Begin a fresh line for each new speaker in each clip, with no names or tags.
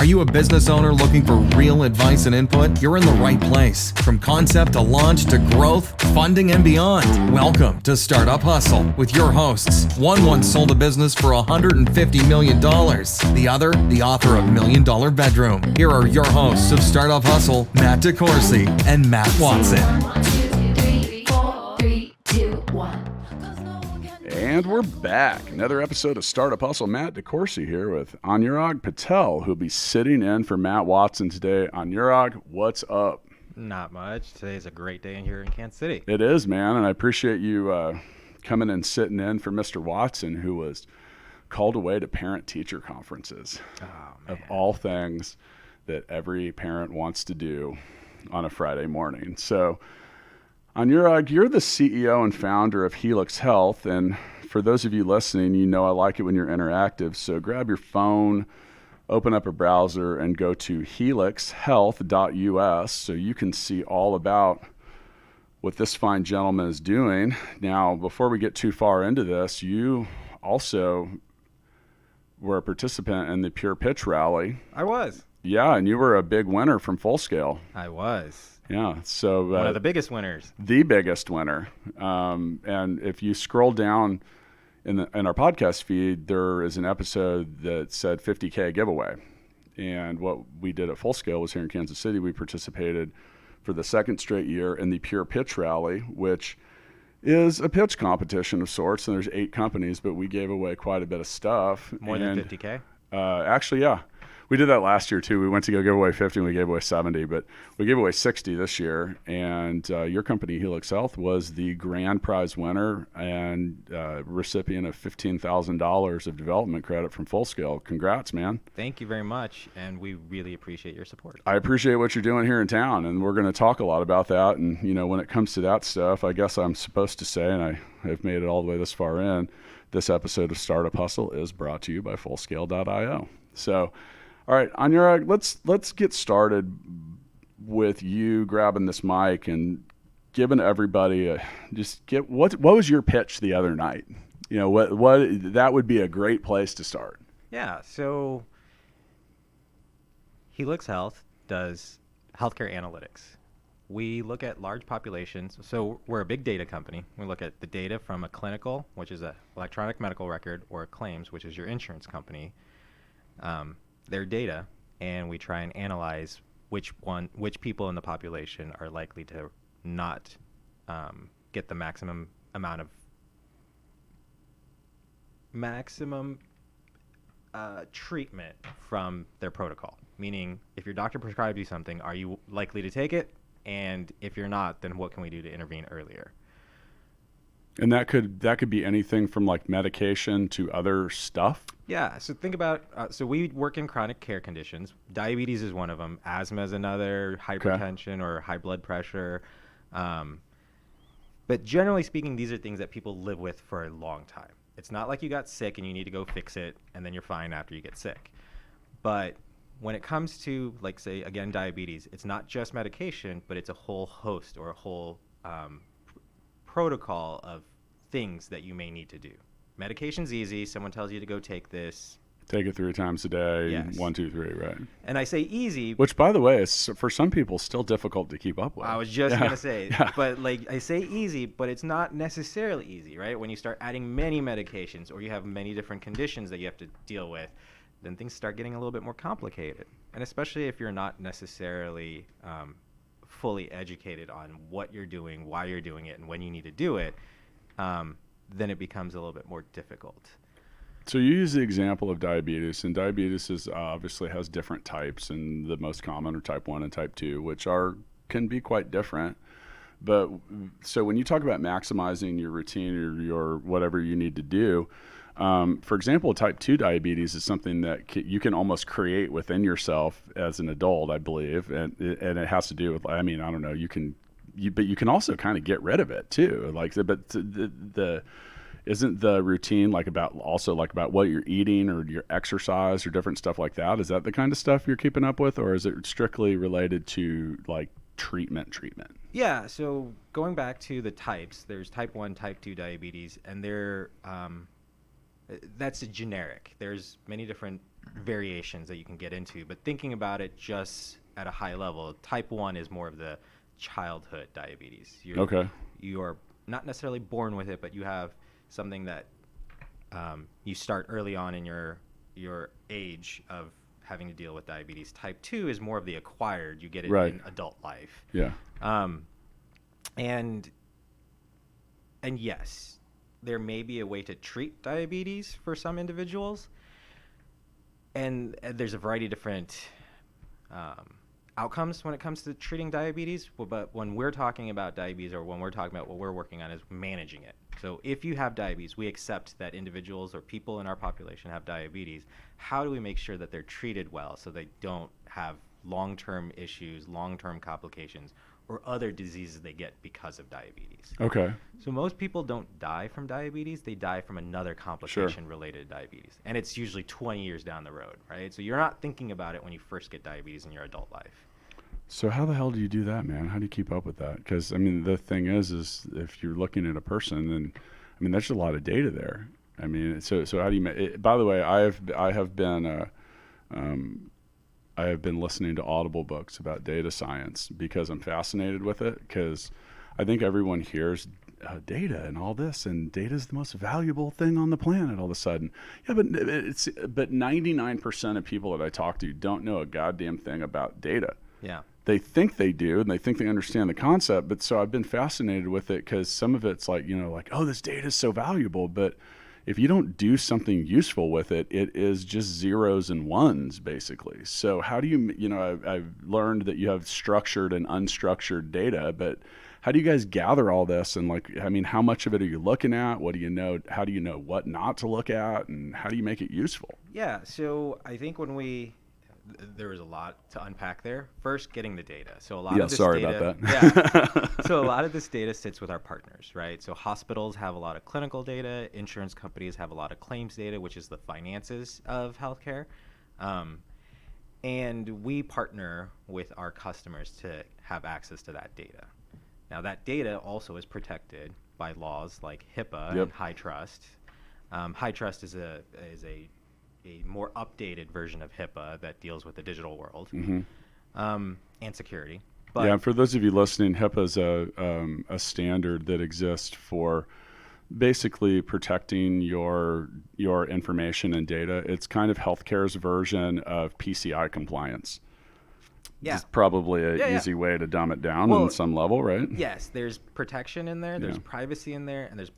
Are you a business owner looking for real advice and input? You're in the right place. From concept to launch to growth, funding, and beyond. Welcome to Startup Hustle with your hosts. One once sold a business for $150 million. The other, the author of $1 Million Bedroom. Here are your hosts of Startup Hustle, Matt DeCoursey and Matt Watson.
1, 2, 3, 4, 3, 2, 1.
And we're back. Another episode of Startup Hustle. Matt DeCoursey here with Anurag Patel, who'll be sitting in for Matt Watson today. Anurag, what's up?
Not much. Today's a great day here in Kansas City.
It is, man, and I appreciate you coming and sitting in for Mr. Watson, who was called away to parent-teacher conferences. Of all things that every parent wants to do on a Friday morning. So, Anurag, you're the CEO and founder of Helix Health, and for those of you listening, you know I like it when you're interactive, so grab your phone, open up a browser, and go to helixhealth.us so you can see all about what this fine gentleman is doing. Now, before we get too far into this, you also were a participant in the Pure Pitch Rally.
I was.
Yeah, and you were a big winner from Full Scale.
I was.
Yeah, so
One of the biggest winners.
The biggest winner. And if you scroll down in our podcast feed, there is an episode that said 50K giveaway. And what we did at Full Scale was here in Kansas City, we participated for the second straight year in the Pure Pitch Rally, which is a pitch competition of sorts. And there's 8 companies, but we gave away quite a bit of stuff.
More than 50K?
Actually, yeah. We did that last year too. We went to go give away 50 and we gave away 70, but we gave away 60 this year. And your company, Helix Health, was the grand prize winner and recipient of $15,000 of development credit from Full Scale. Congrats, man.
Thank you very much, and we really appreciate your support.
I appreciate what you're doing here in town, and we're going to talk a lot about that. And, you know, when it comes to that stuff, I guess I'm supposed to say, and I have made it all the way this far in, this episode of Startup Hustle is brought to you by Fullscale.io. So, all right, Anurag, let's get started with you grabbing this mic and giving everybody what was your pitch the other night? You know, what that would be a great place to start.
Yeah, so Helix Health does healthcare analytics. We look at large populations. So we're a big data company. We look at the data from a clinical, which is an electronic medical record, or a claims, which is your insurance company. Their data, and we try and analyze which people in the population are likely to not get the maximum amount of treatment from their protocol. Meaning, if your doctor prescribed you something, are you likely to take it? And if you're not, then what can we do to intervene earlier?
And that could be anything from like medication to other stuff.
Yeah. So think about, so we work in chronic care conditions. Diabetes is one of them. Asthma is another. Hypertension or high blood pressure. But generally speaking, these are things that people live with for a long time. It's not like you got sick and you need to go fix it and then you're fine after you get sick. But when it comes to, like, say, again, diabetes, it's not just medication, but it's a whole host or a whole protocol of things that you may need to do. Medication's easy. Someone tells you to go take this.
Take it 3 times a day.
Yes.
1, 2, 3, right?
And I say easy.
Which, by the way, is for some people still difficult to keep up with.
I was just going to say, but like I say easy, but it's not necessarily easy, right? When you start adding many medications or you have many different conditions that you have to deal with, then things start getting a little bit more complicated. And especially if you're not necessarily fully educated on what you're doing, why you're doing it, and when you need to do it, then it becomes a little bit more difficult.
So you use the example of diabetes, and diabetes obviously has different types, and the most common are type 1 and type 2, which can be quite different. But so when you talk about maximizing your routine or your whatever you need to do, for example, type 2 diabetes is something that you can almost create within yourself as an adult, I believe, and it has to do with, I mean, I don't know, but you can also kind of get rid of it too. Like, but isn't the routine about what you're eating or your exercise or different stuff like that? Is that the kind of stuff you're keeping up with, or is it strictly related to like treatment?
Yeah. So going back to the types, there's type 1, type 2 diabetes, and that's a generic. There's many different variations that you can get into, but thinking about it just at a high level, type 1 is more of the childhood diabetes. You are not necessarily born with it, but you have something that you start early on in your age of having to deal with diabetes. Type 2 is more of the acquired. You get it in adult life.
Yeah.
And yes, there may be a way to treat diabetes for some individuals, and there's a variety of different outcomes when it comes to treating diabetes. But when we're talking about diabetes, or when we're talking about what we're working on, is managing it. So if you have diabetes, we accept that individuals or people in our population have diabetes. How do we make sure that they're treated well so they don't have long-term issues, long-term complications, or other diseases they get because of diabetes?
Okay.
So most people don't die from diabetes. They die from another complication related to diabetes. And it's usually 20 years down the road, right? So you're not thinking about it when you first get diabetes in your adult life.
So how the hell do you do that, man? How do you keep up with that? Because, I mean, the thing is if you're looking at a person, then, I mean, there's a lot of data there. I mean, so how do you by the way, I have been listening to Audible books about data science because I'm fascinated with it, because I think everyone hears data and all this, and data is the most valuable thing on the planet all of a sudden. Yeah, but 99% of people that I talk to don't know a goddamn thing about data.
Yeah.
They think they do, and they think they understand the concept. But so I've been fascinated with it, because some of it's like, oh, this data is so valuable. But if you don't do something useful with it, it is just zeros and ones, basically. So how do you, I've learned that you have structured and unstructured data, but how do you guys gather all this? And how much of it are you looking at? What do you know? How do you know what not to look at? And how do you make it useful?
Yeah, so I think there was a lot to unpack there. First, getting the data. So a lot of this data,
about that.
Yeah. So a lot of this data sits with our partners, right? So hospitals have a lot of clinical data. Insurance companies have a lot of claims data, which is the finances of healthcare. And we partner with our customers to have access to that data. Now, that data also is protected by laws like HIPAA and High Trust. High Trust is a more updated version of HIPAA that deals with the digital world, and security. But
yeah, for those of you listening, HIPAA is a standard that exists for basically protecting your information and data. It's kind of healthcare's version of PCI compliance.
Yeah.
It's probably an easy way to dumb it down on some level, right?
Yes, there's protection in there, there's privacy in there, and there's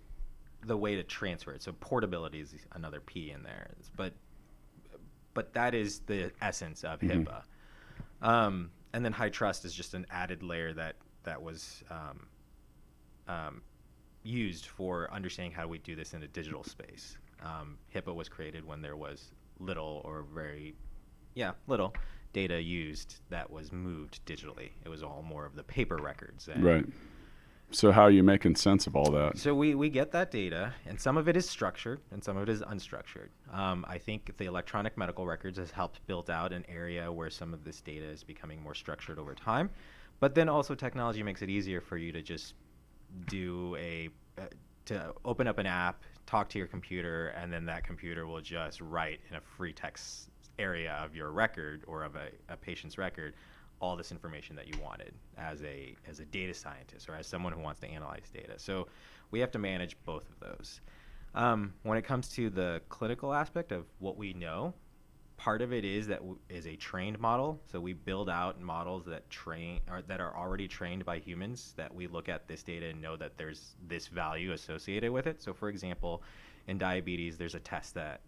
the way to transfer it. So portability is another P in there. But that is the essence of HIPAA. And then High Trust is just an added layer that was used for understanding how we do this in a digital space. HIPAA was created when there was little or very little data used that was moved digitally. It was all more of the paper records.
Right. So how are you making sense of all that?
So we get that data, and some of it is structured and some of it is unstructured. I think the electronic medical records has helped build out an area where some of this data is becoming more structured over time. But then also technology makes it easier for you to just do to open up an app, talk to your computer, and then that computer will just write in a free text area of your record or of a patient's record all this information that you wanted as a data scientist or as someone who wants to analyze data. So we have to manage both of those. When it comes to the clinical aspect of what we know, part of it is is a trained model. So we build out models that that are already trained by humans, that we look at this data and know that there's this value associated with it. So for example, in diabetes, there's a test that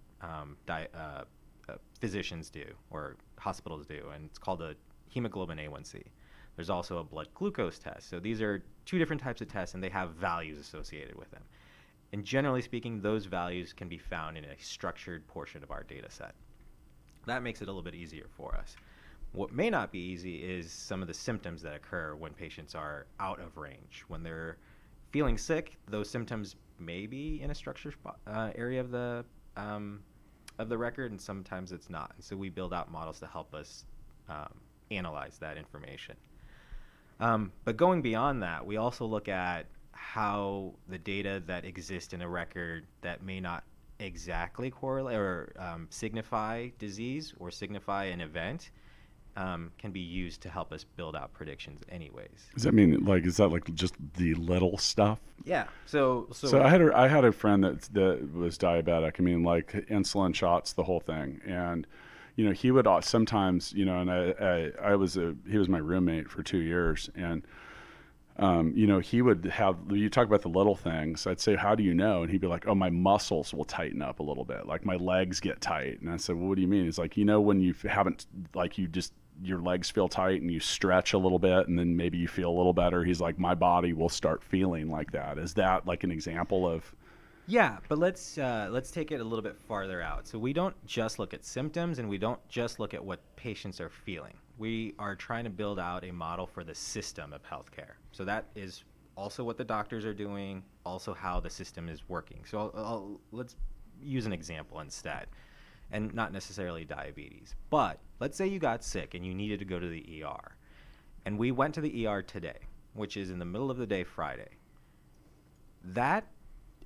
physicians do or hospitals do, and it's called a hemoglobin A1C. There's also a blood glucose test. So these are two different types of tests, and they have values associated with them. And generally speaking, those values can be found in a structured portion of our data set. That makes it a little bit easier for us. What may not be easy is some of the symptoms that occur when patients are out of range. When they're feeling sick, those symptoms may be in a structured area of the record, and sometimes it's not. And so we build out models to help us analyze that information. But going beyond that, we also look at how the data that exists in a record that may not exactly correlate or signify disease or signify an event can be used to help us build out predictions anyways.
Does that mean is that like just the little stuff?
Yeah. So
I had a friend that was diabetic. I mean, like insulin shots, the whole thing. And, he would sometimes, and he was my roommate for 2 years. And, he would you talk about the little things. I'd say, how do you know? And he'd be like, oh, my muscles will tighten up a little bit. Like my legs get tight. And I said, well, what do you mean? He's like, when you haven't, your legs feel tight and you stretch a little bit and then maybe you feel a little better. He's like, my body will start feeling like that. Is that like an example of?
Yeah, but let's take it a little bit farther out. So we don't just look at symptoms and we don't just look at what patients are feeling. We are trying to build out a model for the system of healthcare. So that is also what the doctors are doing, also how the system is working. So let's use an example instead, and not necessarily diabetes. But let's say you got sick and you needed to go to the ER. And we went to the ER today, which is in the middle of the day Friday. That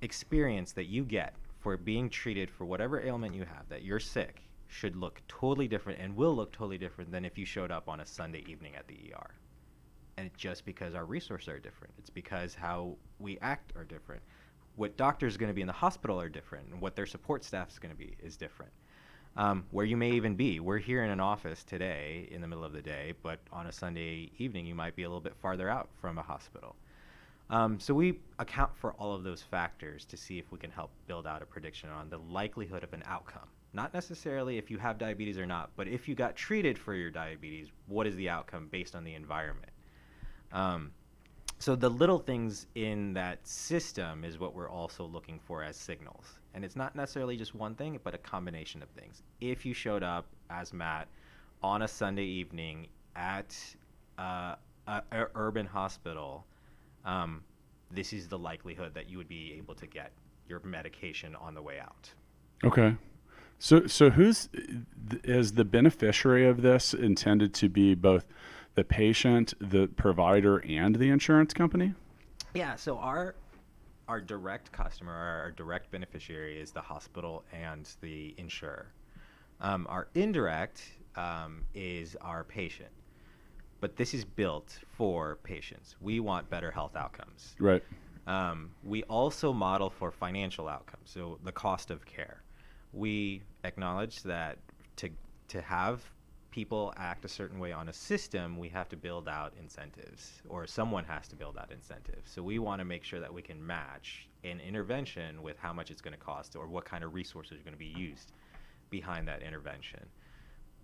experience that you get for being treated for whatever ailment you have, that you're sick, should look totally different and will look totally different than if you showed up on a Sunday evening at the ER. And it's just because our resources are different. It's because how we act are different. What doctors are going to be in the hospital are different, and what their support staff is going to be is different. Where you may even be. We're here in an office today in the middle of the day, but on a Sunday evening, you might be a little bit farther out from a hospital. So we account for all of those factors to see if we can help build out a prediction on the likelihood of an outcome. Not necessarily if you have diabetes or not, but if you got treated for your diabetes, what is the outcome based on the environment? So the little things in that system is what we're also looking for as signals. And it's not necessarily just one thing, but a combination of things. If you showed up as Matt on a Sunday evening at an urban hospital, this is the likelihood that you would be able to get your medication on the way out.
Okay. So who's is the beneficiary of this intended to be both the patient, the provider, and the insurance company?
Yeah, so our direct customer, our direct beneficiary is the hospital and the insurer. Our indirect is our patient. But this is built for patients. We want better health outcomes.
Right.
We also model for financial outcomes, so the cost of care. We acknowledge that to have people act a certain way on a system, we have to build out incentives, or someone has to build out incentives. So we want to make sure that we can match an intervention with how much it's going to cost or what kind of resources are going to be used behind that intervention.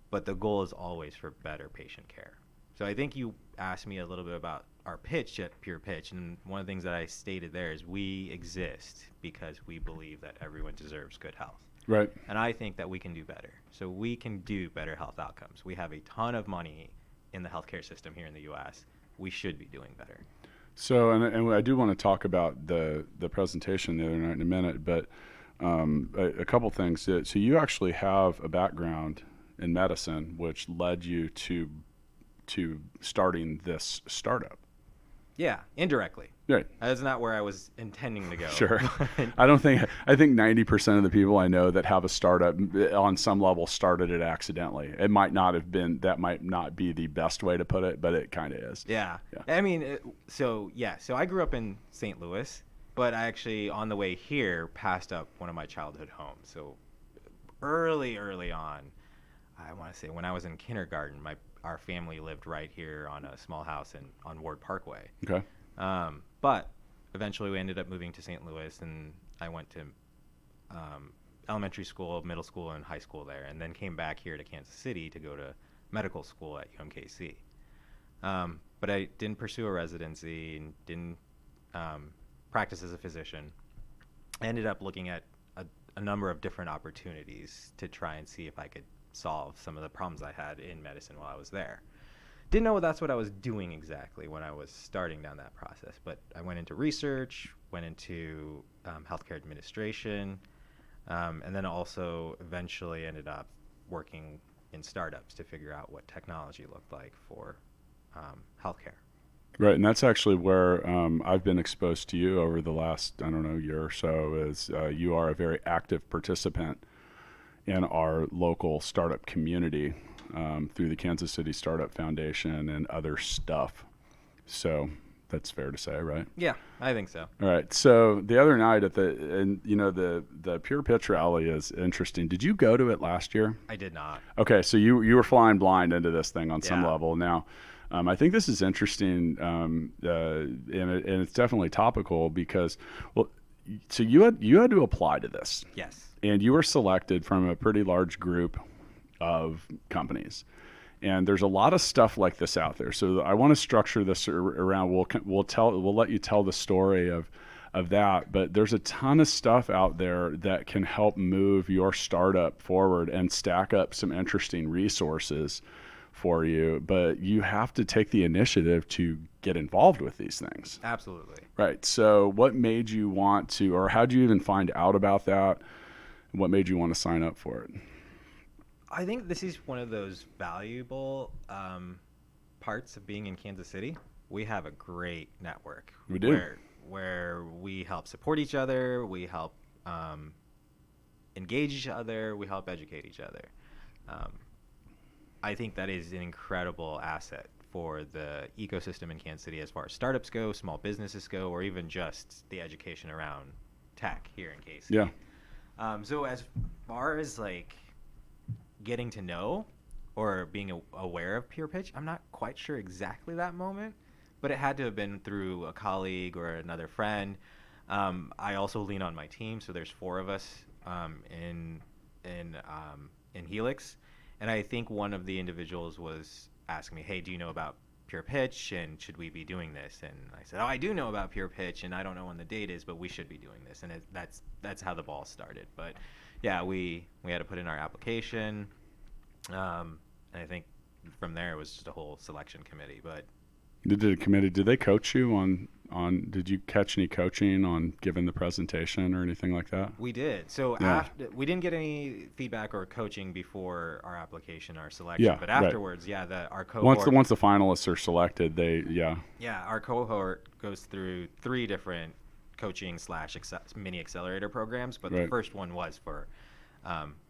But the goal is always for better patient care. So I think you asked me a little bit about our pitch at Pure Pitch, and one of the things that I stated there is we exist because we believe that everyone deserves good health.
Right.
And I think that we can do better. So we can do better health outcomes. We have a ton of money in the healthcare system here in the U.S. We should be doing better.
So, and I do want to talk about the presentation the other night in a minute, but a couple things. So you actually have a background in medicine, which led you to starting this startup.
Yeah, indirectly.
Right.
That's not where I was intending to go.
Sure. I think 90% of the people I know that have a startup on some level started it accidentally. It might not have been, that might not be the best way to put it, but it kind of is.
Yeah. I mean, so I grew up in St. Louis, but I actually, on the way here, passed up one of my childhood homes. So early on, I want to say when I was in kindergarten, our family lived right here on a small house on Ward Parkway.
Okay.
But eventually we ended up moving to St. Louis, and I went to elementary school, middle school, and high school there, and then came back here to Kansas City to go to medical school at UMKC. But I didn't pursue a residency and didn't practice as a physician. I ended up looking at a number of different opportunities to try and see if I could solve some of the problems I had in medicine while I was there. Didn't know that's what I was doing exactly when I was starting down that process, but I went into research, went into healthcare administration, and then also eventually ended up working in startups to figure out what technology looked like for healthcare.
Right, and that's actually where I've been exposed to you over the last, I don't know, year or so, is you are a very active participant in our local startup community through the Kansas City Startup Foundation and other stuff. So that's fair to say, right?
Yeah, I think so.
All right. So the other night the Pure Pitch Rally is interesting. Did you go to it last year?
I did not.
Okay, so you were flying blind into this thing on some
Yeah.
level. Now, I think this is interesting, and it's definitely topical because, well, so you had to apply to this,
Yes.
and you were selected from a pretty large group of companies. And there's a lot of stuff like this out there. So I want to structure this around. We'll let you tell the story of that. But there's a ton of stuff out there that can help move your startup forward and stack up some interesting resources for you. But you have to take the initiative to get involved with these things.
Absolutely.
Right. So what made you want to, or how did you even find out about that? What made you want to sign up for it?
I think this is one of those valuable parts of being in Kansas City. We have a great network.
We do.
Where we help support each other, we help engage each other, we help educate each other. I think that is an incredible asset for the ecosystem in Kansas City as far as startups go, small businesses go, or even just the education around tech here in KC.
Yeah.
So as far as like getting to know or being aware of Pure Pitch, I'm not quite sure exactly that moment, but it had to have been through a colleague or another friend. I also lean on my team, so there's 4 of us in Helix, and I think one of the individuals was asking me, "Hey, do you know about Pure Pitch, and should we be doing this?" And I said, "Oh, I do know about Pure Pitch, and I don't know when the date is, but we should be doing this." And that's how the ball started. But yeah, we had to put in our application, and I think from there it was just a whole selection committee. But
Did they coach you on did you catch any coaching on giving the presentation or anything like that?
we did. So
Yeah.
we didn't get any feedback or coaching before our application, our selection.
Yeah,
but
right.
afterwards, our cohort.
Once the finalists are selected,
Our cohort goes through 3 different coaching / mini accelerator programs, but
Right.
the first one was for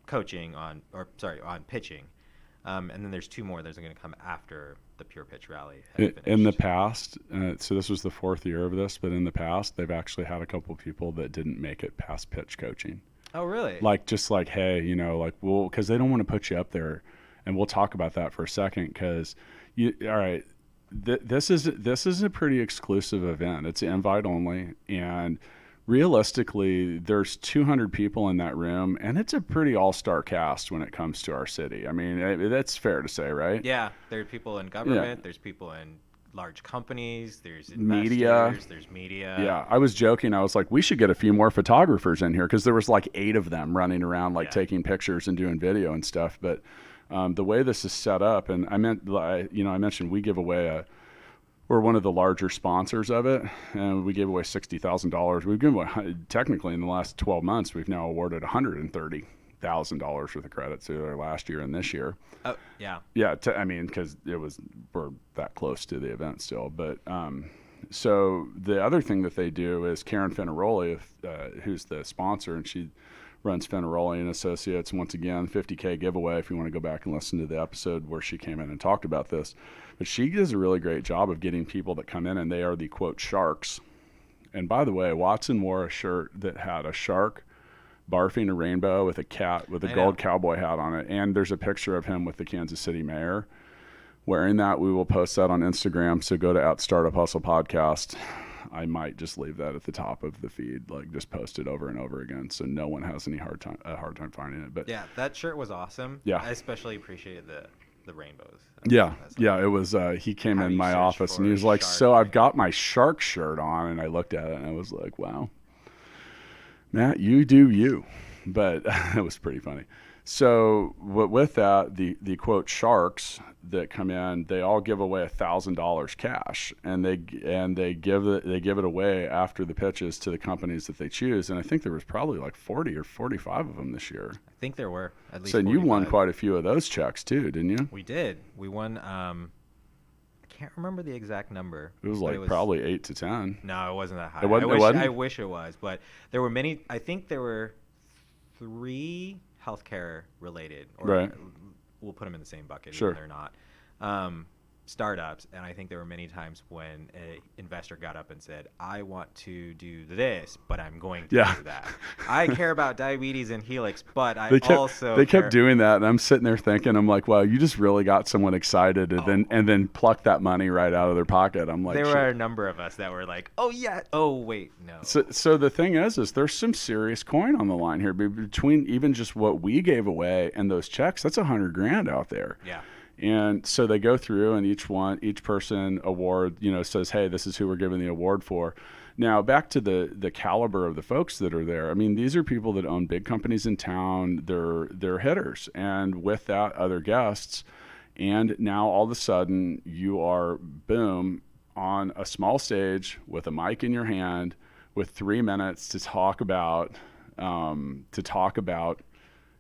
coaching on pitching. And then there's 2 more that are going to come after the Pure Pitch Rally had
in the
finished.
past, so this was the 4th year of this, but in the past, they've actually had a couple of people that didn't make it past pitch coaching.
Oh, really?
Like, hey, well, because they don't want to put you up there, and we'll talk about that for a second, because all right, this is a pretty exclusive event. It's invite only, and realistically, there's 200 people in that room, and it's a pretty all-star cast when it comes to our city. I mean, that's fair to say, right?
Yeah, there are people in government,
Yeah.
there's people in large companies, there's
Media.
investors, there's media.
Yeah, I was joking. I was like, we should get a few more photographers in here, because there was like 8 of them running around, like taking pictures and doing video and stuff. But the way this is set up, and I mentioned we give away we're one of the larger sponsors of it, and we gave away $60,000. We've given away, technically in the last 12 months, we've now awarded $130,000 worth of credit to our last year and this year.
Oh, yeah.
Yeah, because we're that close to the event still. But so the other thing that they do is Karen Finaroli, who's the sponsor, and she runs Finaroli and Associates. Once again, $50K giveaway if you want to go back and listen to the episode where she came in and talked about this. But she does a really great job of getting people that come in, and they are the, quote, sharks. And by the way, Watson wore a shirt that had a shark barfing a rainbow with a cat with a gold cowboy hat on it. And there's a picture of him with the Kansas City mayor wearing that. We will post that on Instagram. So go to @StartupHustle Podcast. I might just leave that at the top of the feed, like just post it over and over again, so no one has any hard time finding it. But
Yeah, that shirt was awesome.
Yeah.
I especially appreciated the rainbows.
It was he came
How
in
do you
my
search
office and
for
he was like,
shark
so I've
thing?
got my shark shirt on, and I looked at it and I was like, wow, Matt, you do you. But it was pretty funny. So with that, the quote sharks that come in, they all give away $1,000 cash, and they give it away after the pitches to the companies that they choose. And I think there was probably like 40 or 45 of them this year.
I think there were at least
So you won
45.
quite a few of those checks too, didn't you?
We did. We won. I can't remember the exact number.
It was
but
like probably 8 to 10.
No, it wasn't that high.
It wasn't?
I wish it was, but there were many. I think there were 3 healthcare related, or
Right.
we'll put them in the same bucket.
Sure.
Even they're not. Startups, and I think there were many times when an investor got up and said, I want to do this, but I'm going to do that. I care about diabetes and Helix, but I
They kept doing that, and I'm sitting there thinking, I'm like, wow, you just really got someone excited, and then plucked that money right out of their pocket. I'm like,
there were a number of us that were like, oh yeah, oh wait, no.
So the thing is there's some serious coin on the line here between even just what we gave away and those checks. That's $100,000 out there.
Yeah.
And so they go through, and each person award, says, hey, this is who we're giving the award for. Now, back to the caliber of the folks that are there. I mean, these are people that own big companies in town. They're hitters. And with that, other guests. And now all of a sudden you are, boom, on a small stage with a mic in your hand with 3 minutes to talk about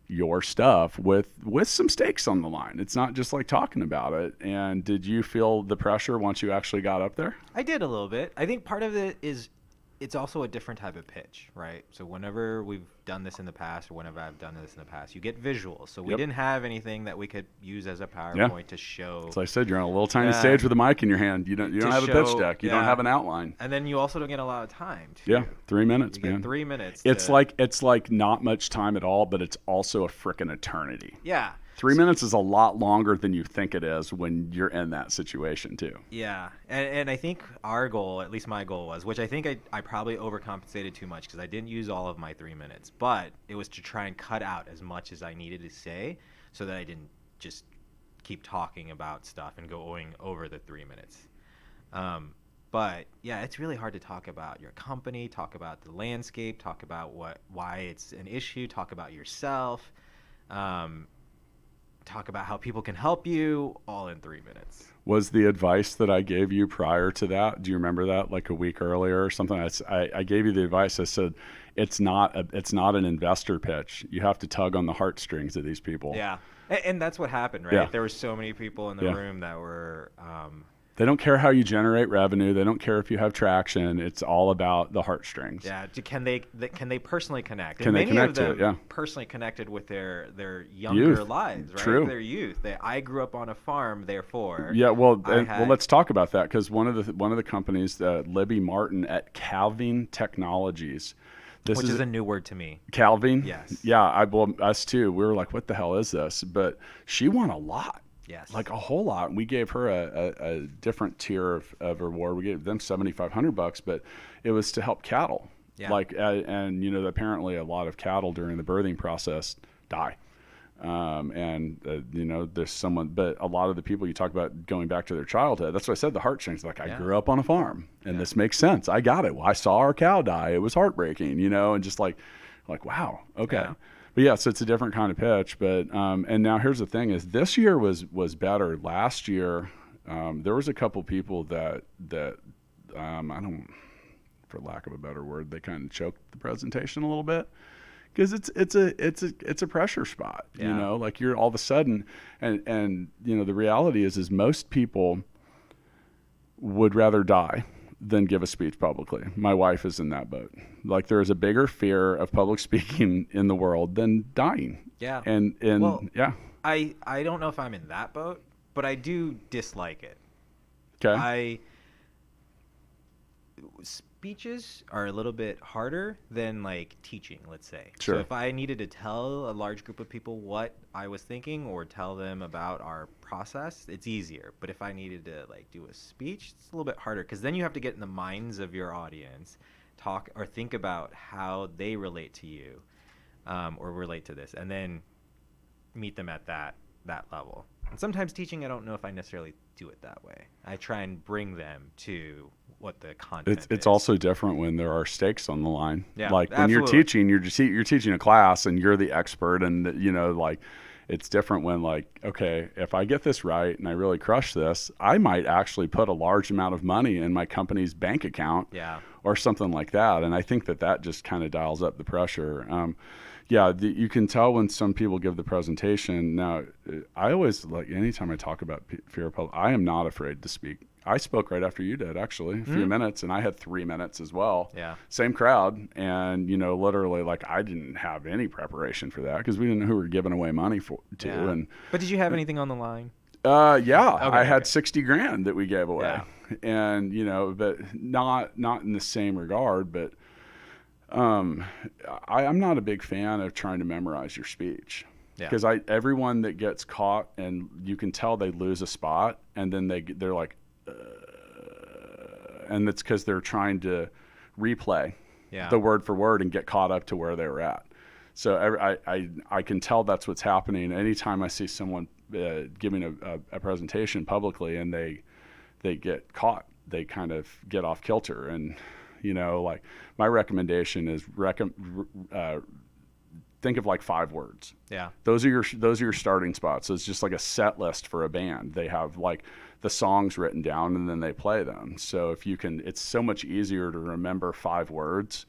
your stuff with some stakes on the line. It's not just like talking about it. And did you feel the pressure once you actually got up there?
I did a little bit. I think part of it is it's also a different type of pitch, right? So whenever we've done this in the past, or whenever I've done this in the past, you get visuals. So we didn't have anything that we could use as a PowerPoint to show.
So I said, you're on a little tiny stage with a mic in your hand. You don't have a pitch deck. You don't have an outline.
And then you also don't get a lot of time. Too.
Yeah, 3 minutes,
you
man.
Get 3 minutes.
It's like not much time at all, but it's also a frickin' eternity.
Yeah.
3 minutes is a lot longer than you think it is when you're in that situation too.
Yeah, and I think our goal, at least my goal was, which I think I probably overcompensated too much because I didn't use all of my 3 minutes, but it was to try and cut out as much as I needed to say so that I didn't just keep talking about stuff and going over the 3 minutes. But yeah, it's really hard to talk about your company, talk about the landscape, talk about why it's an issue, talk about yourself. Talk about how people can help you, all in 3 minutes.
Was the advice that I gave you prior to that, do you remember that, like a week earlier or something? I gave you the advice. I said, it's not an investor pitch. You have to tug on the heartstrings of these people.
Yeah, and that's what happened, right?
Yeah.
There were so many people in the room that were...
They don't care how you generate revenue. They don't care if you have traction. It's all about the heartstrings.
Yeah. Can they personally connect?
Can they connect to it? Yeah.
Personally connected with their younger lives, right?
True.
Their youth. I grew up on a farm, therefore.
Yeah. Well, let's talk about that because one of the companies, Libby Martin at Calving Technologies.
Which is a new word to me.
Calving.
Yes.
Yeah. Us too. We were like, what the hell is this? But she won a lot.
Yes.
Like a whole lot. We gave her a different tier of reward. We gave them $7,500, but it was to help cattle.
Yeah.
And apparently a lot of cattle during the birthing process die. There's someone, but a lot of the people you talk about going back to their childhood, that's what I said, the heartstrings, like I grew up on a farm and this makes sense. I got it. Well, I saw our cow die. It was heartbreaking, and just like, wow. Okay. Yeah. But yeah, so it's a different kind of pitch. But and now here's the thing: is this year was better. Last year, there was a couple people that I don't, for lack of a better word, they kind of choked the presentation a little bit because it's a pressure spot.
Yeah.
Like you're all of a sudden, and the reality is most people would rather die than give a speech publicly. My wife is in that boat. Like there is a bigger fear of public speaking in the world than dying.
Yeah.
I
don't know if I'm in that boat, but I do dislike it.
Okay.
Speeches are a little bit harder than like teaching, let's say.
Sure.
So if I needed to tell a large group of people what I was thinking or tell them about our process, it's easier. But if I needed to like do a speech, it's a little bit harder because then you have to get in the minds of your audience, talk or think about how they relate to you or relate to this, and then meet them at that level. And sometimes teaching, I don't know if I necessarily do it that way. I try and bring them to what the content is.
It's also different when there are stakes on the line.
Yeah,
like when
absolutely.
you're teaching, you're teaching a class and you're the expert, and like it's different when like, okay, if I get this right and I really crush this, I might actually put a large amount of money in my company's bank account.
Yeah.
Or something like that. And I think that just kind of dials up the pressure. Yeah, you can tell when some people give the presentation. Now, I always, like, anytime I talk about fear of public, I am not afraid to speak. I spoke right after you did, actually, a few minutes, and I had 3 minutes as well.
Yeah.
Same crowd, and, literally, like, I didn't have any preparation for that because we didn't know who we were giving away money to.
Yeah.
And
But did you have anything on the line?
I had $60,000 that we gave away, and but not in the same regard. But I'm not a big fan of trying to memorize your speech because everyone that gets caught, and you can tell they lose a spot, and then they're like, and it's because they're trying to replay the word for word and get caught up to where they were at. So I can tell that's what's happening anytime I see someone giving a presentation publicly and they get caught. They kind of get off kilter. And, like, my recommendation is think of like 5 words. Yeah. Those are your starting spots. So it's just like a set list for a band. They have like the songs written down and then they play them. So if you can, it's so much easier to remember 5 words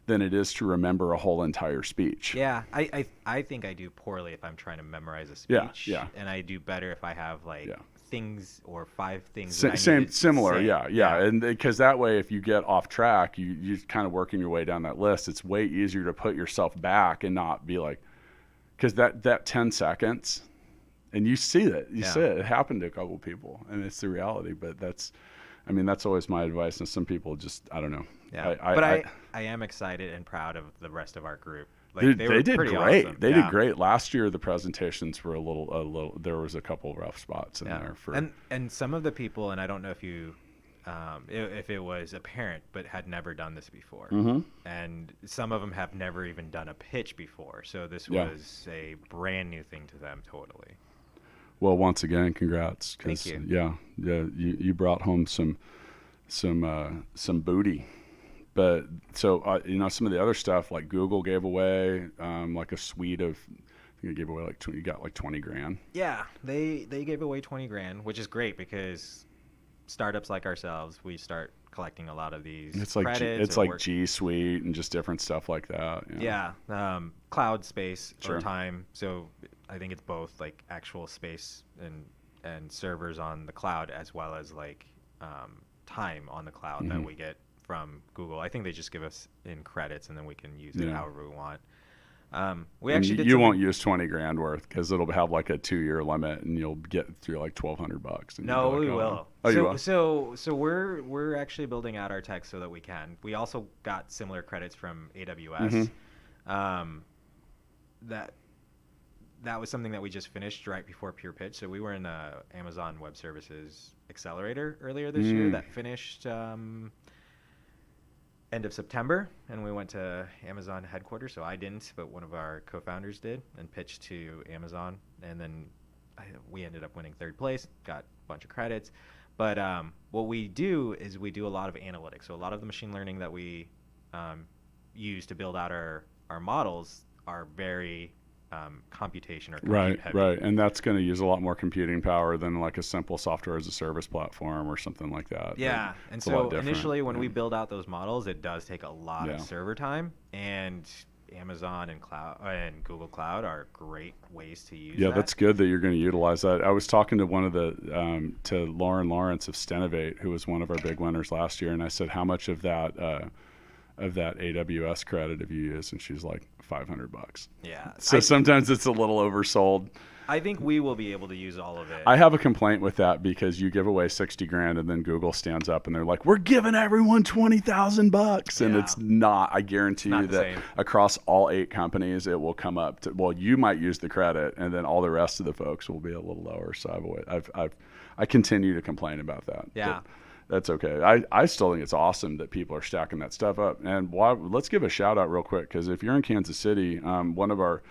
than it is to remember a whole entire speech.
Yeah, I think I do poorly if I'm trying to memorize a speech.
Yeah.
And I do better if I have like things or 5 things.
Similar. Yeah. And because that way, if you get off track, you're kind of working your way down that list. It's way easier to put yourself back and not be like, because that 10 seconds, and you see that, see it happened to a couple people, and it's the reality. But that's always my advice. And some people just, I don't know.
Yeah, I am excited and proud of the rest of our group.
Like, they did great.
Awesome.
They did great. Last year, the presentations were a little. There was a couple of rough spots in there
and some of the people, and I don't know if you, if it was apparent, but had never done this before, and some of them have never even done a pitch before. So this was a brand new thing to them, totally.
Well, once again, congrats.
Thank you.
Yeah. You brought home some booty. But so, some of the other stuff, like Google gave away like a suite of, I think they gave away like you got like $20,000.
Yeah, they gave away $20,000, which is great because startups like ourselves, we start collecting a lot of these credits.
It's like G Suite and just different stuff like that.
Yeah, cloud space or time. So I think it's both like actual space and servers on the cloud as well as like time on the cloud that we get from Google. I think they just give us in credits and then we can use it however we want. We actually
you won't use $20,000 worth because it'll have like a 2-year limit and you'll get through like $1,200.
No, we will.
Oh, you will?
So we're actually building out our tech so that we can. We also got similar credits from AWS. That was something that we just finished right before Pure Pitch. So we were in the Amazon Web Services Accelerator earlier this year that finished end of September, and we went to Amazon headquarters. So I didn't, but one of our co-founders did, and pitched to Amazon. And then we ended up winning 3rd place, got a bunch of credits. But what we do is we do a lot of analytics. So a lot of the machine learning that we use to build out our models are very computation or compute heavy.
Right, and that's going to use a lot more computing power than like a simple software as a service platform or something like that.
Yeah, and so initially when we build out those models, it does take a lot of server time, and Amazon and Google Cloud are great ways to use that.
Yeah, that's good that you're going to utilize that. I was talking to one of the to Lauren Lawrence of Stenovate, who was one of our big winners last year, and I said, how much of that AWS credit have you used? And she's like, $500.
Yeah.
So sometimes it's a little oversold.
I think we will be able to use all of it.
I have a complaint with that because you give away $60,000 and then Google stands up and they're like, we're giving everyone $20,000. And it's not, I guarantee you that across all 8 companies, it will come up to, well, you might use the credit and then all the rest of the folks will be a little lower. So I continue to complain about that.
Yeah.
But that's okay. I still think it's awesome that people are stacking that stuff up. And let's give a shout out real quick, because if you're in Kansas City, one of our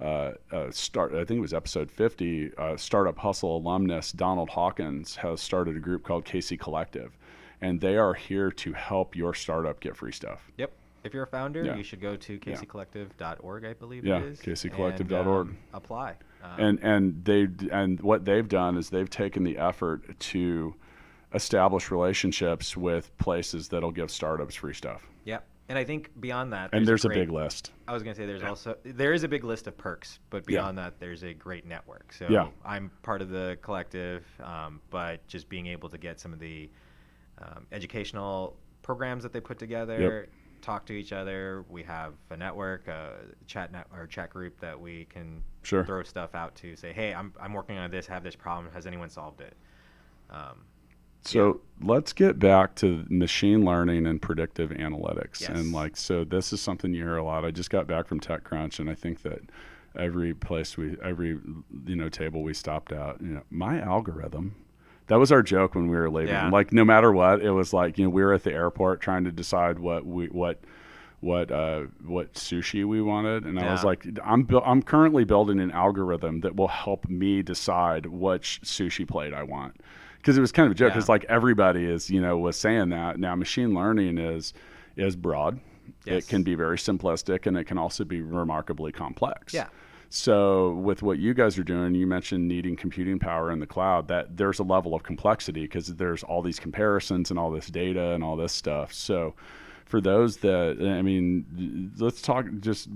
I think it was episode 50, Startup Hustle alumnus Donald Hawkins has started a group called Casey Collective, and they are here to help your startup get free stuff.
Yep. If you're a founder, you should go to caseycollective.org, I believe it is.
caseycollective.org.
Apply.
And what they've done is they've taken the effort to establish relationships with places that'll give startups free stuff.
Yep. And I think beyond that,
And there's a
great,
big list.
I was going to say there is a big list of perks, but beyond that, there's a great network. So I'm part of the collective, but just being able to get some of the educational programs that they put together, talk to each other. We have a network, chat group that we can throw stuff out to. Say, hey, I'm working on this. Have this problem. Has anyone solved it?
Let's get back to machine learning and predictive analytics.
Yes.
And so this is something you hear a lot. I just got back from TechCrunch, and I think that every table we stopped at, my algorithm. That was our joke when we were leaving.
Yeah.
Like, no matter what, it was like, we were at the airport trying to decide what sushi we wanted, and I was like, I'm currently building an algorithm that will help me decide which sushi plate I want. Because it was kind of a joke, because like everybody is, was saying that. Now machine learning is broad. Yes. It can be very simplistic, and it can also be remarkably complex.
Yeah.
So with what you guys are doing, you mentioned needing computing power in the cloud, that there's a level of complexity because there's all these comparisons and all this data and all this stuff. So for those let's talk just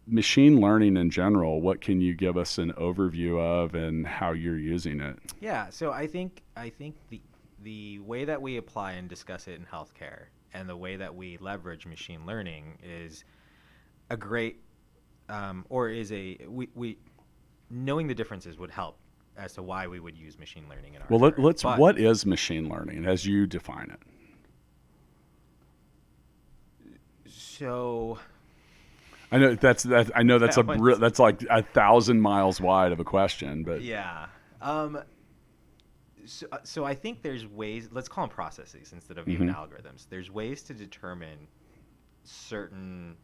machine learning in general. What can you give us an overview of and how you're using it?
Yeah, so I think the way that we apply and discuss it in healthcare and the way that we leverage machine learning is a great we knowing the differences would help as to why we would use machine learning in our
what is machine learning as you define it?
So
I know that's like 1,000 miles wide of a question, but
yeah. So I think there's ways. Let's call them processes instead of even algorithms. There's ways to determine certain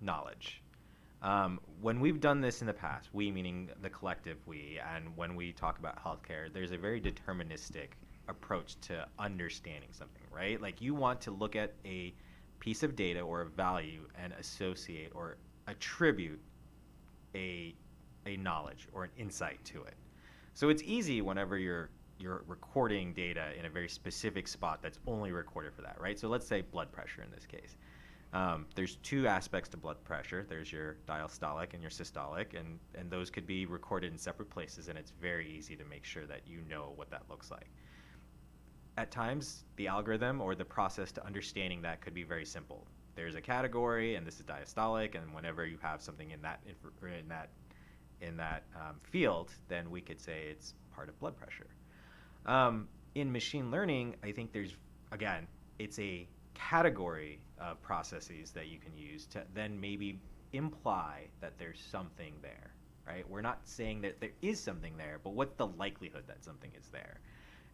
knowledge. When we've done this in the past, we meaning the collective we, and when we talk about healthcare, there's a very deterministic approach to understanding something, right? Like you want to look at a piece of data or a value and associate or attribute a knowledge or an insight to it. So it's easy whenever you're recording data in a very specific spot that's only recorded for that, right? So let's say blood pressure in this case. There's two aspects to blood pressure. There's your diastolic and your systolic, and those could be recorded in separate places, and it's very easy to make sure that you know what that looks like. At times, the algorithm or the process to understanding that could be very simple. There's a category, and this is diastolic, and whenever you have something in that field, then we could say it's part of blood pressure. In machine learning, I think it's a category of processes that you can use to then maybe imply that there's something there, right? We're not saying that there is something there, but what's the likelihood that something is there?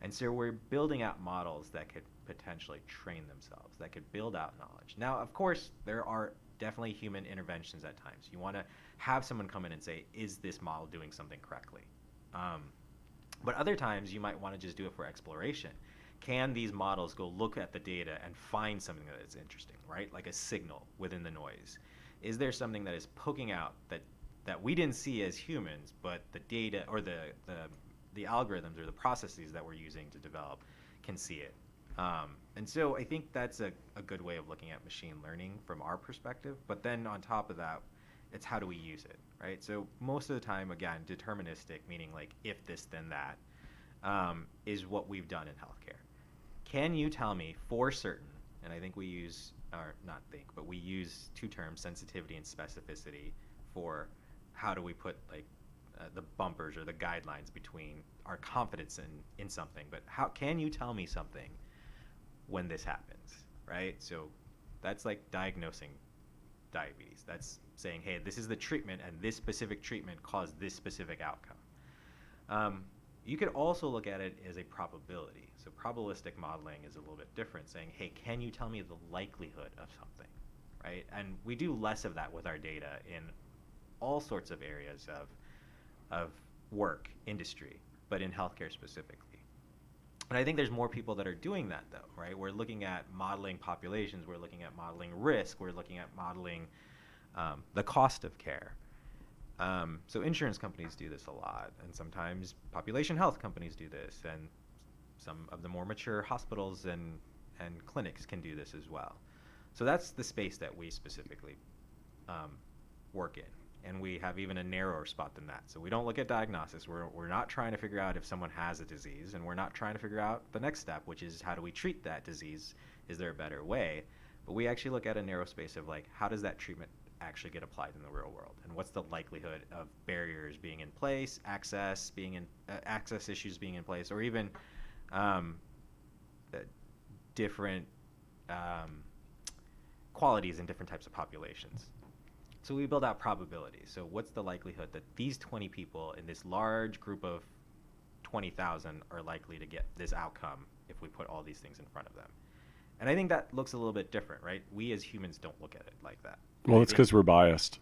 And so we're building out models that could potentially train themselves, that could build out knowledge. Now, of course, there are definitely human interventions at times. You want to have someone come in and say, is this model doing something correctly? But other times you might want to just do it for exploration. Can these models go look at the data and find something that is interesting, right? Like a signal within the noise. Is there something that is poking out that we didn't see as humans, but the data or the algorithms or the processes that we're using to develop can see it? And so I think that's a good way of looking at machine learning from our perspective. But then on top of that, it's how do we use it, right? So most of the time, again, deterministic, meaning like if this, then that, is what we've done in healthcare. Can you tell me for certain, and I think we use, or not think, but we use two terms, sensitivity and specificity, for how do we put like the bumpers or the guidelines between our confidence in something. But how can you tell me something when this happens, right? So that's like diagnosing diabetes. That's saying, hey, this is the treatment, and this specific treatment caused this specific outcome. You could also look at it as a probability. So probabilistic modeling is a little bit different, saying, hey, can you tell me the likelihood of something, right? And we do less of that with our data in all sorts of areas of work, industry, but in healthcare specifically. And I think there's more people that are doing that, though, right? We're looking at modeling populations. We're looking at modeling risk. We're looking at modeling the cost of care. So insurance companies do this a lot, and sometimes population health companies do this, and some of the more mature hospitals and clinics can do this as well. So that's the space that we specifically work in. And we have even a narrower spot than that. So we don't look at diagnosis. We're not trying to figure out if someone has a disease, and we're not trying to figure out the next step, which is how do we treat that disease? Is there a better way? But we actually look at a narrow space of like, how does that treatment actually get applied in the real world? And what's the likelihood of barriers being in place, access issues being in place, or even different qualities in different types of populations? So we build out probabilities. So what's the likelihood that these 20 people in this large group of 20,000 are likely to get this outcome if we put all these things in front of them? And I think that looks a little bit different, right? We as humans don't look at it like that.
Well, it's because we're biased.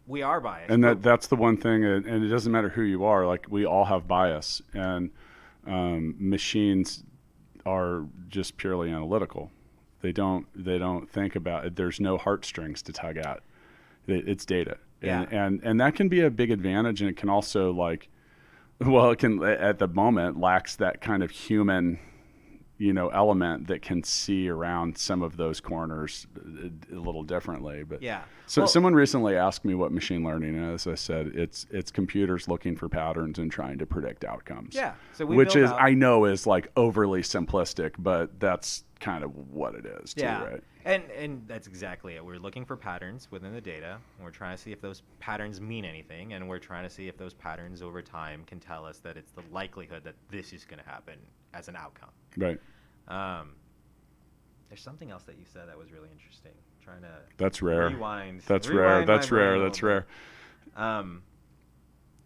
We are biased.
And that's the one thing, and it doesn't matter who you are, like we all have bias, and machines are just purely analytical. They don't think about it. There's no heartstrings to tug at. It's data.
Yeah.
And that can be a big advantage, and it can also it can at the moment lacks that kind of human element that can see around some of those corners a little differently. But so someone recently asked me what machine learning is. I said it's computers looking for patterns and trying to predict outcomes.
Yeah. So
I know is like overly simplistic, but that's kind of what it is too, right?
And that's exactly it. We're looking for patterns within the data. We're trying to see if those patterns mean anything, and we're trying to see if those patterns over time can tell us that it's the likelihood that this is going to happen as an outcome.
Right.
There's something else that you said that was really interesting.
That's rare.
Rewind.
That's rare. That's rare. That's rare.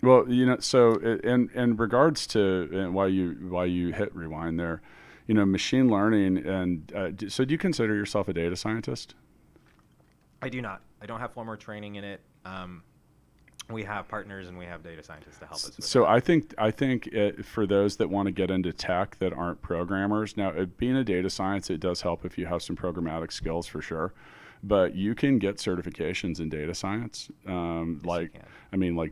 Well, so in regards to why you hit rewind there, machine learning, and so do you consider yourself a data scientist?
I do not. I don't have formal training in it. We have partners and we have data scientists to help us with
so
that.
I think for those that want to get into tech that aren't programmers, now being a data science, it does help if you have some programmatic skills for sure. But you can get certifications in data science. Like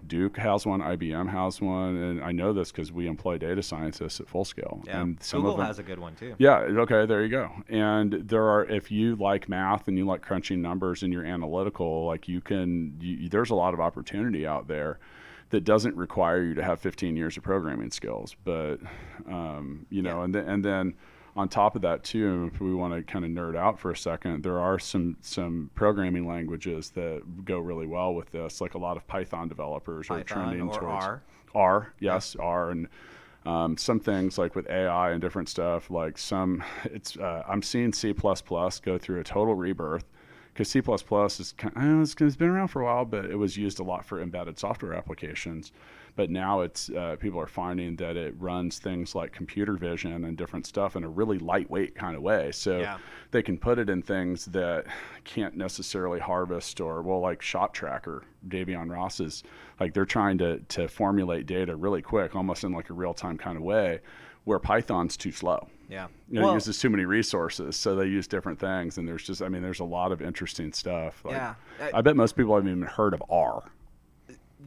Duke has one, IBM has one, and I know this because we employ data scientists at Full Scale.
Yeah.
And
Google has a good one too.
Yeah. Okay. There you go. And if you like math and you like crunching numbers and you're analytical, like there's a lot of opportunity out there that doesn't require you to have 15 years of programming skills. But and then on top of that too, if we want to kind of nerd out for a second, there are some programming languages that go really well with this. Like a lot of Python developers are trending towards R. Yes, yeah. R, and some things like with AI and different stuff. Like I'm seeing C++ go through a total rebirth, because C++ it's been around for a while, but it was used a lot for embedded software applications. But now people are finding that it runs things like computer vision and different stuff in a really lightweight kind of way. So they can put it in things that can't necessarily harvest like Shot Tracker, Davion Ross's, like they're trying to formulate data really quick, almost in like a real-time kind of way, where Python's too slow.
Yeah.
It uses too many resources, so they use different things. And there's a lot of interesting stuff. I bet most people haven't even heard of R.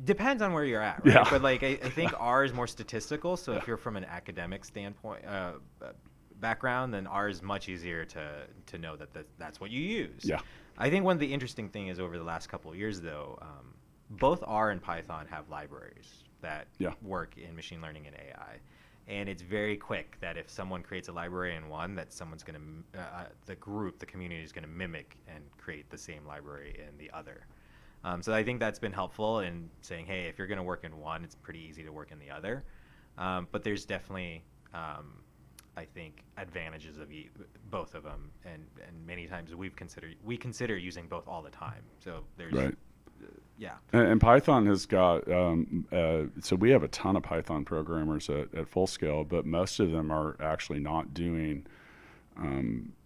Depends on where you're at, right?
Yeah.
But I think R is more statistical. So if you're from an academic standpoint, background, then R is much easier to know that's what you use.
Yeah.
I think one of the interesting thing is over the last couple of years, though, both R and Python have libraries that work in machine learning and AI. And it's very quick that if someone creates a library in one, that someone's going to, the community is going to mimic and create the same library in the other. So I think that's been helpful in saying, hey, if you're going to work in one, it's pretty easy to work in the other. But there's definitely, I think, advantages of both of them. And many times we consider using both all the time. So there's...
Right.
Yeah.
And Python has got, so we have a ton of Python programmers at Full Scale, but most of them are actually not doing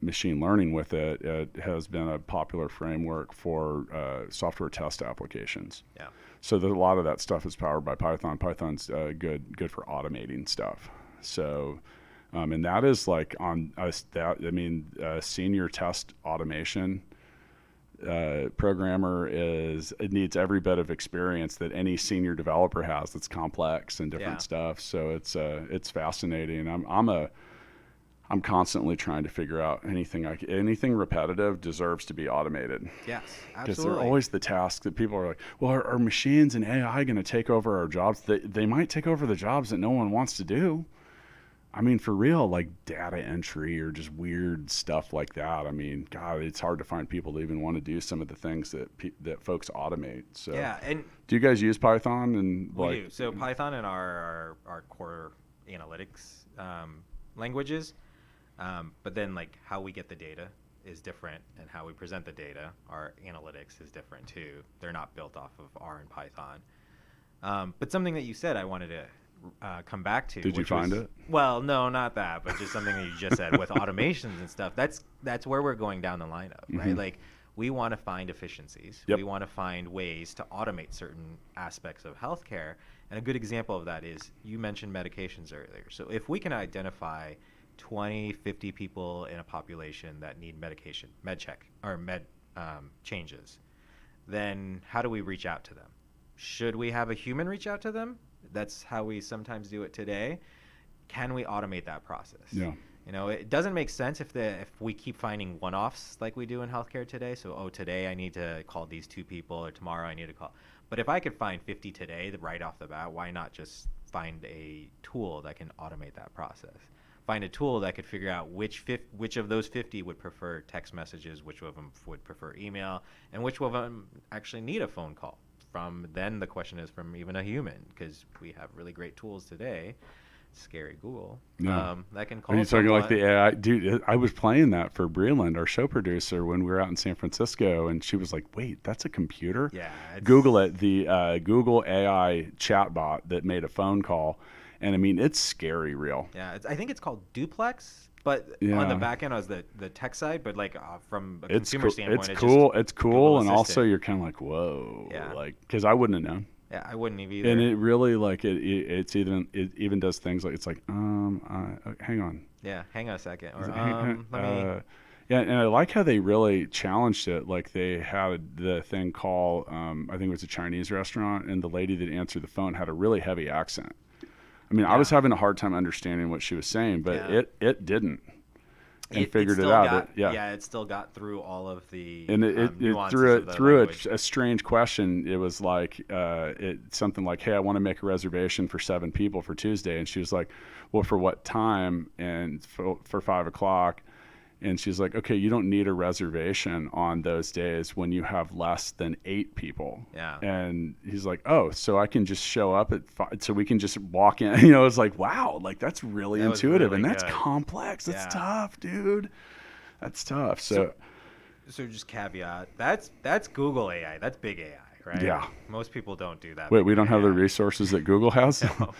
machine learning with it. It has been a popular framework for software test applications.
Yeah.
So a lot of that stuff is powered by Python. Python's good for automating stuff. So, and that is like senior test automation programmer it needs every bit of experience that any senior developer has. That's complex and different stuff. So it's fascinating. I'm constantly trying to figure out anything repetitive deserves to be automated.
Yes,
Because
absolutely.
they're always the task that people are like, well, are machines and AI going to take over our jobs? They might take over the jobs that no one wants to do. I mean, for real, like data entry or just weird stuff like that. I mean, God, it's hard to find people that even want to do some of the things that folks automate. So,
Yeah, and
do you guys use Python and
we do. So Python and our core analytics languages, but then like how we get the data is different, and how we present the data, our analytics is different too. They're not built off of R and Python. But something that you said, I wanted to come back to.
Did you find it?
Well, no, not that, but just something that you just said with automations and stuff. That's where we're going down the line of, right? Like, we want to find efficiencies.
Yep.
We want to find ways to automate certain aspects of healthcare. And a good example of that is, you mentioned medications earlier. So if we can identify 20, 50 people in a population that need medication, med check, or changes, then how do we reach out to them? Should we have a human reach out to them? That's how we sometimes do it today. Can we automate that process?
Yeah.
You know, it doesn't make sense if we keep finding one-offs like we do in healthcare today. So, today I need to call these 2 people, or tomorrow I need to call. But if I could find 50 today, right off the bat, why not just find a tool that can automate that process? Find a tool that could figure out which of those 50 would prefer text messages, which of them would prefer email, and which of them actually need a phone call. Then the question is from even a human, because we have really great tools today, scary Google, that can call.
Are you talking like the AI? Dude, I was playing that for Breland, our show producer, when we were out in San Francisco, and she was like, wait, that's a computer?
Yeah.
Google it, the Google AI chatbot that made a phone call. And I mean, it's scary real.
Yeah, I think it's called Duplex, but on the back end was the tech side, but like from a consumer standpoint,
it's cool. It's cool, and
assistant.
Also you're kind of like, whoa, like, because I wouldn't have known.
Yeah, I wouldn't have either.
And it really like it even does things like it's like hang on.
Yeah, hang on a second. Or let me.
Yeah, and I like how they really challenged it. Like they had the thing call, I think it was a Chinese restaurant, and the lady that answered the phone had a really heavy accent. I mean, I was having a hard time understanding what she was saying, but it didn't. And figured it out.
It still got through all of the
and it through a strange question. It was like something like, "Hey, I want to make a reservation for 7 people for Tuesday," and she was like, "Well, for what time?" And for 5 o'clock. And she's like, okay, you don't need a reservation on those days when you have less than 8 people.
Yeah.
And he's like, oh, so I can just show up at 5, so we can just walk in. You know, it's like, wow, like that's really intuitive.
Really
and that's
good.
Complex. That's tough, dude. That's tough. So
just caveat, that's Google AI. That's big AI, right?
Yeah.
Most people don't do that.
Wait, we don't have the resources that Google has?
No.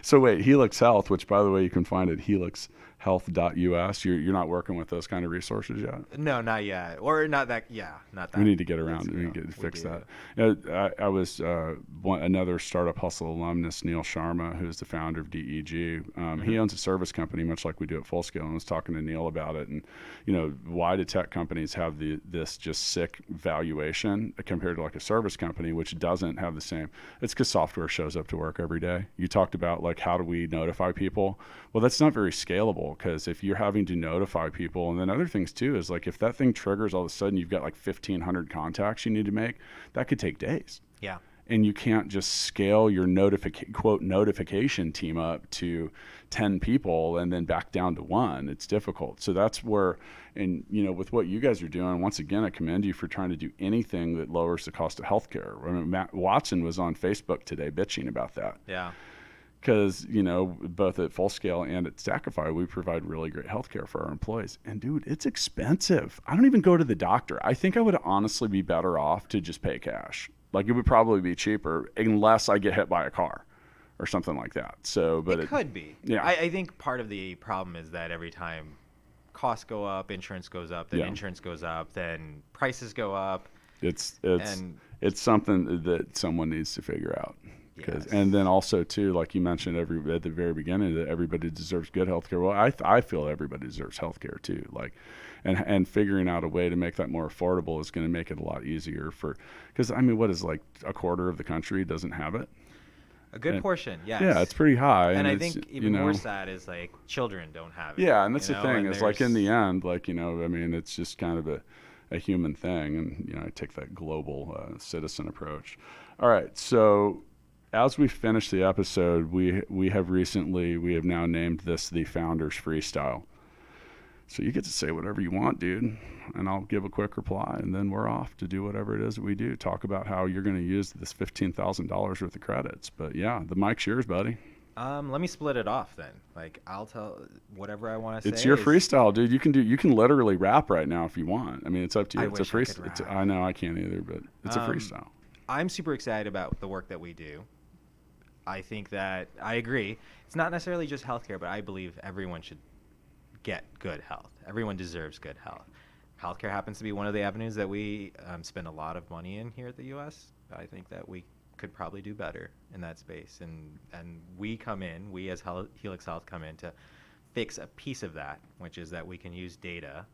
So wait, Helix Health, which by the way, you can find at helixhealth.us. You're not working with those kind of resources yet?
No, not yet. Or not that. Yeah, not that.
We need to get around. We need to fix that. You know, I was another Startup Hustle alumnus, Neil Sharma, who's the founder of DEG. He owns a service company, much like we do at Full Scale. And I was talking to Neil about it. And you know, why do tech companies have this just sick valuation compared to like a service company, which doesn't have the same? It's because software shows up to work every day. You talked about like how do we notify people? Well, that's not very scalable, because if you're having to notify people, and then other things too is like if that thing triggers, all of a sudden you've got like 1,500 contacts you need to make, that could take days.
Yeah.
And you can't just scale your notification team up to 10 people and then back down to 1. It's difficult. So that's where, and you know, with what you guys are doing, once again, I commend you for trying to do anything that lowers the cost of healthcare. I mean, Matt Watson was on Facebook today bitching about that.
Yeah.
Because, you know, both at Full Scale and at Stackify, we provide really great healthcare for our employees. And dude, it's expensive. I don't even go to the doctor. I think I would honestly be better off to just pay cash. Like it would probably be cheaper unless I get hit by a car or something like that. So, but
it could be.
Yeah.
I think part of the problem is that every time costs go up, insurance goes up, then insurance goes up, then prices go up.
It's something that someone needs to figure out.
Yes.
And then also too, like you mentioned at the very beginning, that everybody deserves good healthcare. Well, I feel everybody deserves healthcare too. Like, and figuring out a way to make that more affordable is going to make it a lot easier because I mean, what is like a quarter of the country doesn't have it?
A good portion, yes.
Yeah, it's pretty high.
And I
it's,
think even more sad is like children don't have it.
Yeah, and that's
you
the
know?
thing
And
is like in
there's-
the end, like, I mean, it's just kind of a human thing. And, I take that global citizen approach. All right. So as we finish the episode, we have now named this the Founders Freestyle. So you get to say whatever you want, dude, and I'll give a quick reply, and then we're off to do whatever it is that we do. Talk about how you're going to use this $15,000 worth of credits. But yeah, the mic's yours, buddy.
Let me split it off then. Like I'll tell whatever I want to say.
It's your freestyle, dude. You can literally rap right now if you want. I mean, it's up to you.
I
It's
wish
a
I could
freestyle.
rap.
I know I can't either, but it's a freestyle.
I'm super excited about the work that we do. I think that I agree. It's not necessarily just healthcare, but I believe everyone should get good health. Everyone deserves good health. Healthcare happens to be one of the avenues that we spend a lot of money in here at the U.S. I think that we could probably do better in that space. And we as Helix Health come in to fix a piece of that, which is that we can use data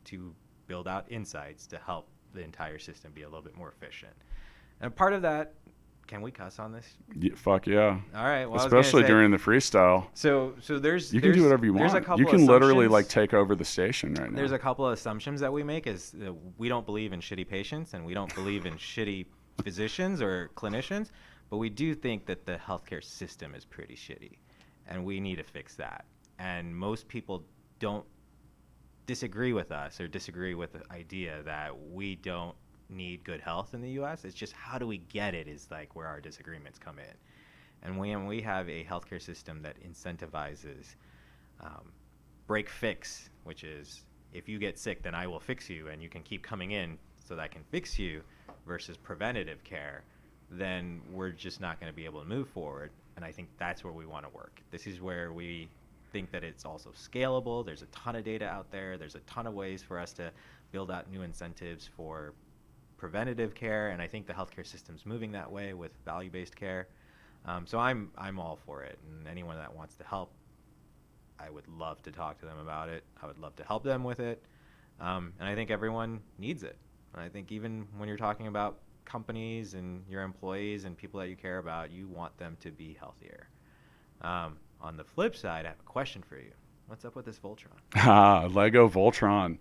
to build out insights to help the entire system be a little bit more efficient. And part of that, can we cuss on this?
Yeah, fuck yeah.
All right. Well,
Especially during the freestyle.
So there's
You can do whatever you
there's
want.
a couple
You can literally
assumptions.
like take over the station right now.
There's a couple of assumptions that we make is that we don't believe in shitty patients and we don't believe in shitty physicians or clinicians, but we do think that the healthcare system is pretty shitty and we need to fix that. And most people don't disagree with us or disagree with the idea that we don't need good health in the U.S. It's just how do we get it is like where our disagreements come in. And when we have a healthcare system that incentivizes break fix, which is if you get sick, then I will fix you and you can keep coming in so that I can fix you, versus preventative care, then we're just not going to be able to move forward. And I think that's where we want to work. This is where we think that it's also scalable. There's a ton of data out there. There's a ton of ways for us to build out new incentives for preventative care, and I think the healthcare system's moving that way with value-based care. So I'm all for it, and anyone that wants to help, I would love to talk to them about it. I would love to help them with it, and I think everyone needs it. And I think even when you're talking about companies and your employees and people that you care about, you want them to be healthier. On the flip side, I have a question for you. What's up with this Voltron?
Lego Voltron.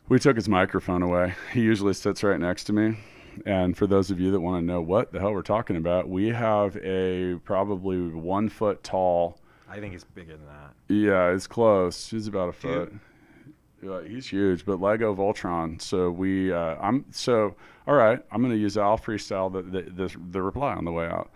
We took his microphone away. He usually sits right next to me. And for those of you that want to know what the hell we're talking about, we have a probably 1 foot tall.
I think it's bigger than that.
Yeah, it's close. He's about a foot. Yeah, he's huge, but Lego Voltron. So all right, I'm going to use Al Freestyle the reply on the way out.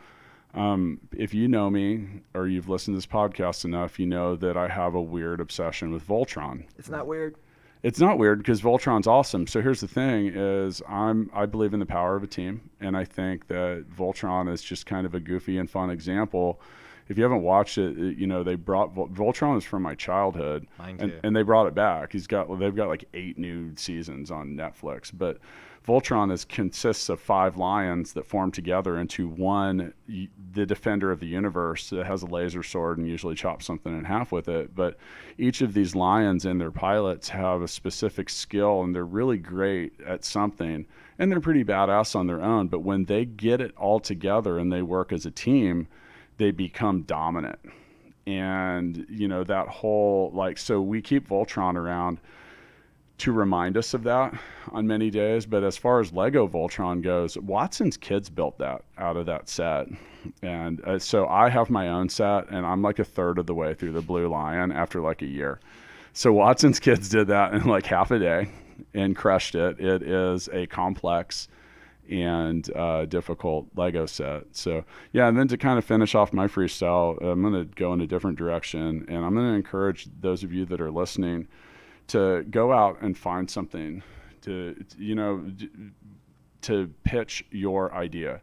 If you know me or you've listened to this podcast enough, you know that I have a weird obsession with Voltron.
It's not weird.
It's not weird because Voltron's awesome. So here's the thing is I believe in the power of a team. And I think that Voltron is just kind of a goofy and fun example. If you haven't watched it, they brought Voltron is from my childhood.
Mine too.
And they brought it back. They've got like 8 new seasons on Netflix, but Voltron consists of 5 lions that form together into one, the defender of the universe that has a laser sword and usually chops something in half with it. But each of these lions and their pilots have a specific skill, and they're really great at something, and they're pretty badass on their own. But when they get it all together and they work as a team, they become dominant. And, that whole, so we keep Voltron around to remind us of that on many days. But as far as Lego Voltron goes, Watson's kids built that out of that set. And so I have my own set, and I'm like a third of the way through the Blue Lion after like a year. So Watson's kids did that in like half a day and crushed it. It is a complex and difficult Lego set. So yeah, and then to kind of finish off my freestyle, I'm going to go in a different direction, and I'm going to encourage those of you that are listening to go out and find something to pitch your idea.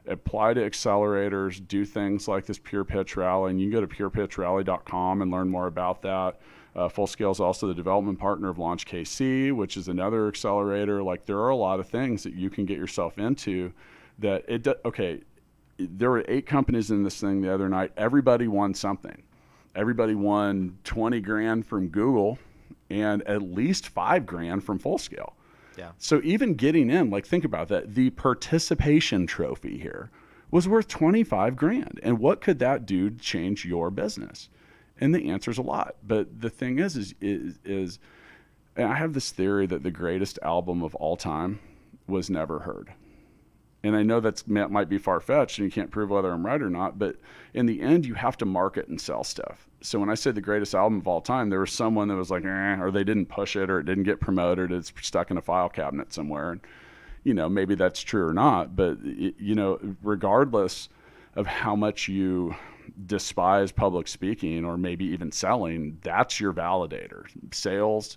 Apply to accelerators, do things like this Pure Pitch Rally, and you can go to purepitchrally.com and learn more about that. Fullscale is also the development partner of Launch KC, which is another accelerator. Like, there are a lot of things that you can get yourself into that there were 8 companies in this thing the other night. Everybody won something. Everybody won 20 grand from Google and at least 5 grand from Fullscale.
Yeah.
So even getting in, like, think about that. The participation trophy here was worth 25 grand. And what could that do to change your business? And the answer is a lot. But the thing is and I have this theory that the greatest album of all time was never heard. And I know that might be far-fetched and you can't prove whether I'm right or not, but in the end, you have to market and sell stuff. So when I said the greatest album of all time, there was someone that was like, or they didn't push it, or it didn't get promoted, it's stuck in a file cabinet somewhere. And, you know, maybe that's true or not, but, you know, regardless of how much you despise public speaking or maybe even selling, that's your validator. Sales.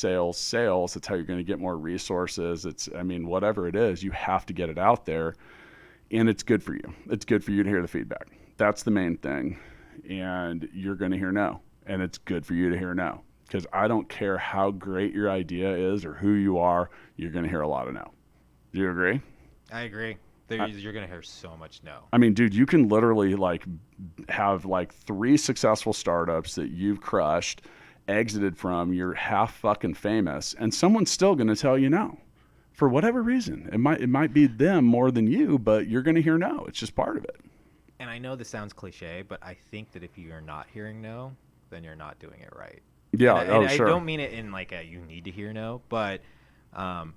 That's how you're going to get more resources. Whatever it is, you have to get it out there, and it's good for you. It's good for you to hear the feedback. That's the main thing. And you're going to hear no, and it's good for you to hear no, because I don't care how great your idea is or who you are, you're going to hear a lot of no. Do you agree?
I agree. You're going to hear so much no.
I mean, dude, you can literally have 3 successful startups that you've crushed, exited from, you're half fucking famous, and someone's still going to tell you no for whatever reason. It might be them more than you, but you're going to hear no. It's just part of it.
And I know this sounds cliche, but I think that if you're not hearing no, then you're not doing it right.
Yeah.
Sure. I don't mean it in you need to hear no, but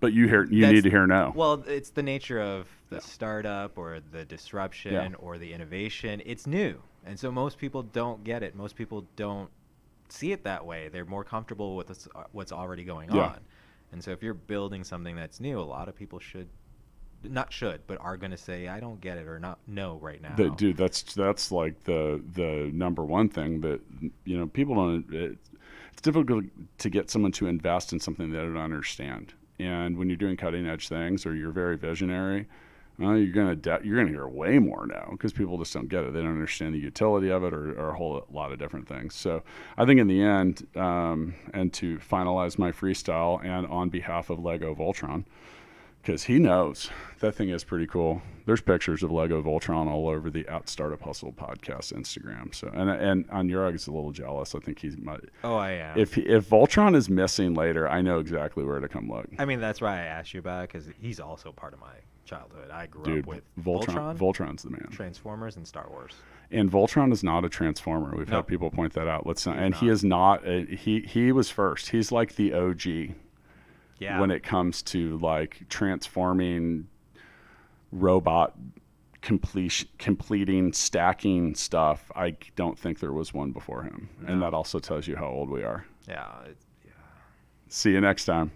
you need to hear no.
Well, it's the nature of the startup or the disruption or the innovation. It's new, and so most people don't get it. Most people don't see it that way. They're more comfortable with what's already going on. And so if you're building something that's new, a lot of people but are going to say, I don't get it, or not no right now.
Dude, that's like the number one thing that, you know, people don't, it's difficult to get someone to invest in something they don't understand. And when you're doing cutting edge things or you're very visionary, you're gonna hear way more now, because people just don't get it. They don't understand the utility of it, or a whole lot of different things. So I think in the end, and to finalize my freestyle, and on behalf of Lego Voltron, because he knows that thing is pretty cool. There's pictures of Lego Voltron all over the Startup Hustle podcast Instagram. So and Anurag is a little jealous. I think he might.
Oh, I am.
If Voltron is missing later, I know exactly where to come look.
I mean, that's why I asked you about it, because he's also part of my childhood. I grew up with Voltron.
Voltron's the man.
Transformers and Star Wars.
And Voltron is not a transformer. We've had people point that out. He is not. He was first. He's like the OG.
Yeah.
When it comes to transforming robot completing stacking stuff, I don't think there was one before him. No. And that also tells you how old we are.
Yeah.
See you next time.